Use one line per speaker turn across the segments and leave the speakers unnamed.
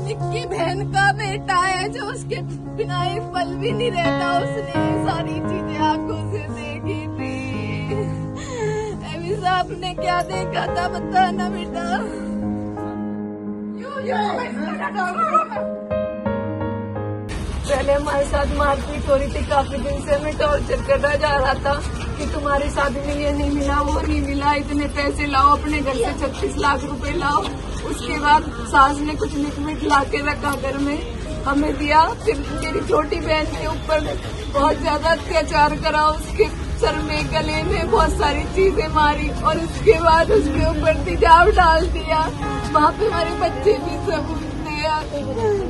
निक्की बहन का बेटा है जो उसके बिना एक पल भी नहीं रहता। उसने सारी चीजें आंखों से देखी थी। अभी साहब ने क्या देखा था बताना बेटा। पहले हमारे साथ मारपीट हो रही थी, काफी दिन से हमें टॉर्चर करना जा रहा था कि तुम्हारी शादी में ये नहीं मिला, वो नहीं मिला, इतने पैसे लाओ, अपने घर से 36 लाख रुपए लाओ। उसके बाद सास ने कुछ लिक्विड ला के रखा घर में, हमें दिया। फिर मेरी छोटी बहन के ऊपर बहुत ज्यादा अत्याचार करा, उसके सर में गले में बहुत सारी चीजें मारी और उसके बाद उसके ऊपर तेजाब डाल दिया। वहाँ पे हमारे बच्चे भी सब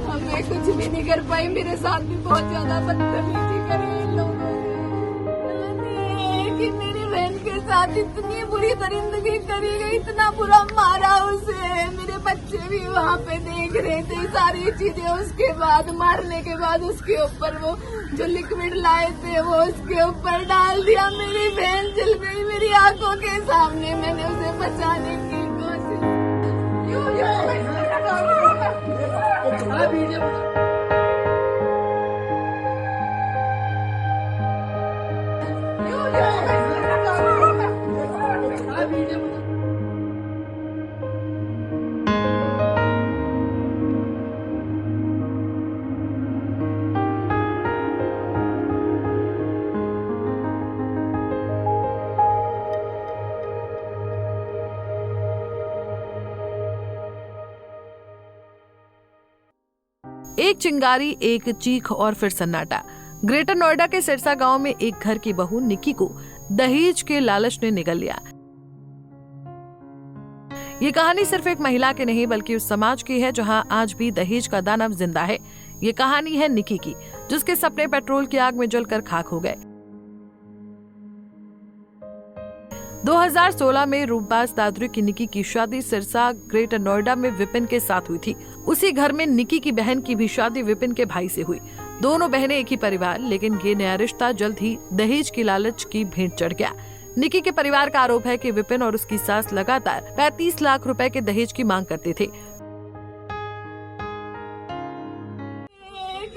हमें कुछ भी नहीं कर पाई। मेरे साथ भी बहुत ज्यादा बदतमीजी करी इन लोगों ने कि मेरी बहन के साथ इतनी बुरी दरिंदगी करी गई, इतना बुरा मारा उसे। मेरे बच्चे भी वहाँ पे देख रहे थे सारी चीजें। उसके बाद मारने के बाद उसके ऊपर वो जो लिक्विड लाए थे वो उसके ऊपर डाल दिया। मेरी बहन जल गई मेरी आंखों के सामने। मैंने उसे बचाने की कोशिश
एक चिंगारी, एक चीख और फिर सन्नाटा। ग्रेटर नोएडा के सिरसा गांव में एक घर की बहू निक्की को दहेज के लालच ने निगल लिया। ये कहानी सिर्फ एक महिला की नहीं बल्कि उस समाज की है जहां आज भी दहेज का दानव जिंदा है। ये कहानी है निक्की की, जिसके सपने पेट्रोल की आग में जलकर खाक हो गए। 2016 में रूपबाज दादरी की निक्की की शादी सिरसा ग्रेटर नोएडा में विपिन के साथ हुई थी। उसी घर में निक्की की बहन की भी शादी विपिन के भाई से हुई। दोनों बहनें एक ही परिवार, लेकिन ये नया रिश्ता जल्द ही दहेज की लालच की भेंट चढ़ गया। निक्की के परिवार का आरोप है कि विपिन और उसकी सास लगातार 35 लाख रुपए के दहेज की मांग करते थे।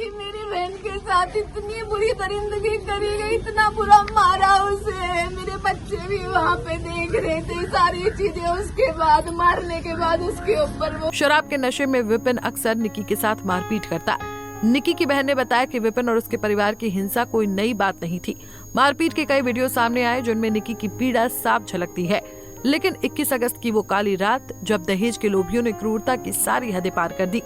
मेरी बहन के साथ इतनी बुरी दरिंदगी करी गई, इतना बुरा मारा उसे। मेरे बच्चे भी वहाँ पे देख रहे थे सारी चीजें। उसके बाद मारने के बाद उसके ऊपर वो
शराब के नशे में विपिन अक्सर निक्की के साथ मारपीट करता। निक्की की बहन ने बताया कि विपिन और उसके परिवार की हिंसा कोई नई बात नहीं थी। मारपीट के कई वीडियो सामने आए जिनमें निक्की की पीड़ा साफ झलकती है। लेकिन 21 अगस्त की वो काली रात जब दहेज के लोभियों ने क्रूरता की सारी हदें पार कर दी,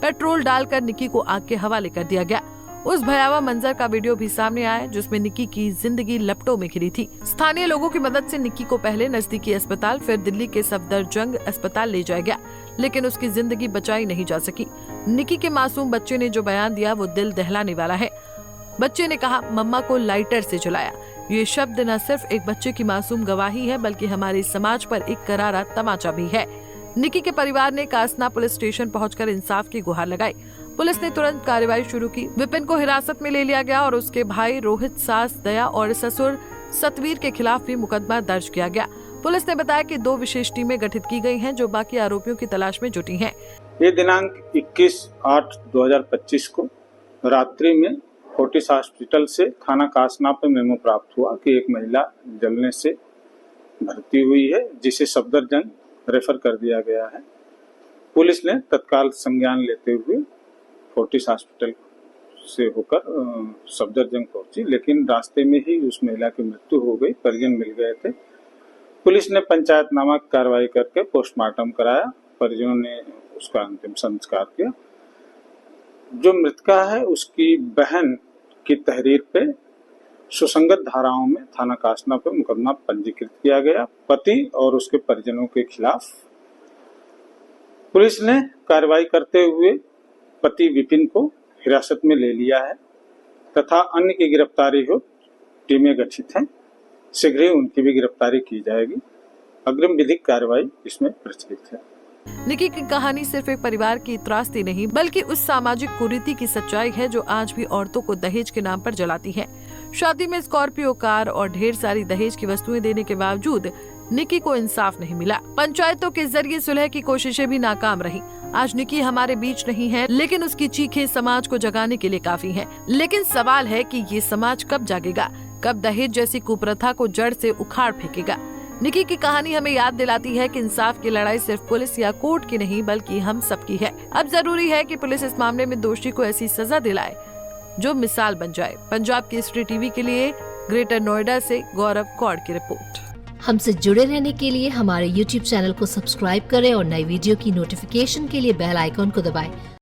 पेट्रोल डालकर निक्की को आग के हवाले कर दिया गया। उस भयावह मंजर का वीडियो भी सामने आया जिसमें निक्की की जिंदगी लपटों में घिरी थी। स्थानीय लोगों की मदद से निक्की को पहले नजदीकी अस्पताल, फिर दिल्ली के सफदरजंग अस्पताल ले जाया गया, लेकिन उसकी जिंदगी बचाई नहीं जा सकी। निक्की के मासूम बच्चे ने जो बयान दिया वो दिल दहलाने वाला है। बच्चे ने कहा, मम्मा को लाइटर से जलाया। ये शब्द न सिर्फ एक बच्चे की मासूम गवाही है बल्कि हमारे समाज पर एक करारा तमाचा भी है। निक्की के परिवार ने कासना पुलिस स्टेशन पहुंचकर इंसाफ की गुहार लगाई। पुलिस ने तुरंत कार्रवाई शुरू की। विपिन को हिरासत में ले लिया गया और उसके भाई रोहित, सास दया और ससुर सतवीर के खिलाफ भी मुकदमा दर्ज किया गया। पुलिस ने बताया कि 2 विशेष टीमें गठित की गई हैं जो बाकी आरोपियों की तलाश में जुटी हैं।
ये दिनांक 21/8/2025 को रात्रि में फोर्टिस हॉस्पिटल से थाना कासना पे मेमो प्राप्त हुआ कि एक महिला जलने से भर्ती हुई है, जिसे सफदरजंग रेफर कर दिया गया है। पुलिस ने तत्काल संज्ञान लेते हुए फोर्टिस हॉस्पिटल से होकर सफदरजंग पहुंची, लेकिन रास्ते में ही उस महिला की मृत्यु हो गई। परिजन मिल गए थे। पुलिस ने पंचायतनामा कार्रवाई करके पोस्टमार्टम कराया। परिजनों ने उसका अंतिम संस्कार किया। जो मृतका है उसकी बहन की तहरीर पे सुसंगत धाराओं में थाना कासना पर मुकदमा पंजीकृत किया गया। पति और उसके परिजनों के खिलाफ पुलिस ने कार्रवाई करते हुए पति विपिन को हिरासत में ले लिया है तथा अन्य की गिरफ्तारी हो टीमें गठित हैं। शीघ्र ही उनकी भी गिरफ्तारी की जाएगी। अग्रिम विधिक कार्रवाई इसमें प्रचलित है।
निक्की की कहानी सिर्फ एक परिवार की त्रासदी नहीं बल्कि उस सामाजिक कुरीति की सच्चाई है जो आज भी औरतों को दहेज के नाम पर जलाती है। शादी में स्कॉर्पियो कार और ढेर सारी दहेज की वस्तुएं देने के बावजूद निकी को इंसाफ नहीं मिला। पंचायतों के जरिए सुलह की कोशिशें भी नाकाम रही। आज निकी हमारे बीच नहीं है, लेकिन उसकी चीखें समाज को जगाने के लिए काफी हैं। लेकिन सवाल है कि ये समाज कब जागेगा, कब दहेज जैसी कुप्रथा को जड़ से उखाड़ फेंकेगा। निकी की कहानी हमें याद दिलाती है कि इंसाफ की लड़ाई सिर्फ पुलिस या कोर्ट की नहीं बल्कि हम सबकी है। अब जरूरी है कि पुलिस इस मामले में दोषी को ऐसी सजा दिलाए जो मिसाल बन जाए। पंजाब केसरी टीवी के लिए ग्रेटर नोएडा से गौरव कौड़ की रिपोर्ट।
हमसे जुड़े रहने के लिए हमारे YouTube चैनल को सब्सक्राइब करें और नई वीडियो की नोटिफिकेशन के लिए बेल आइकॉन को दबाएं।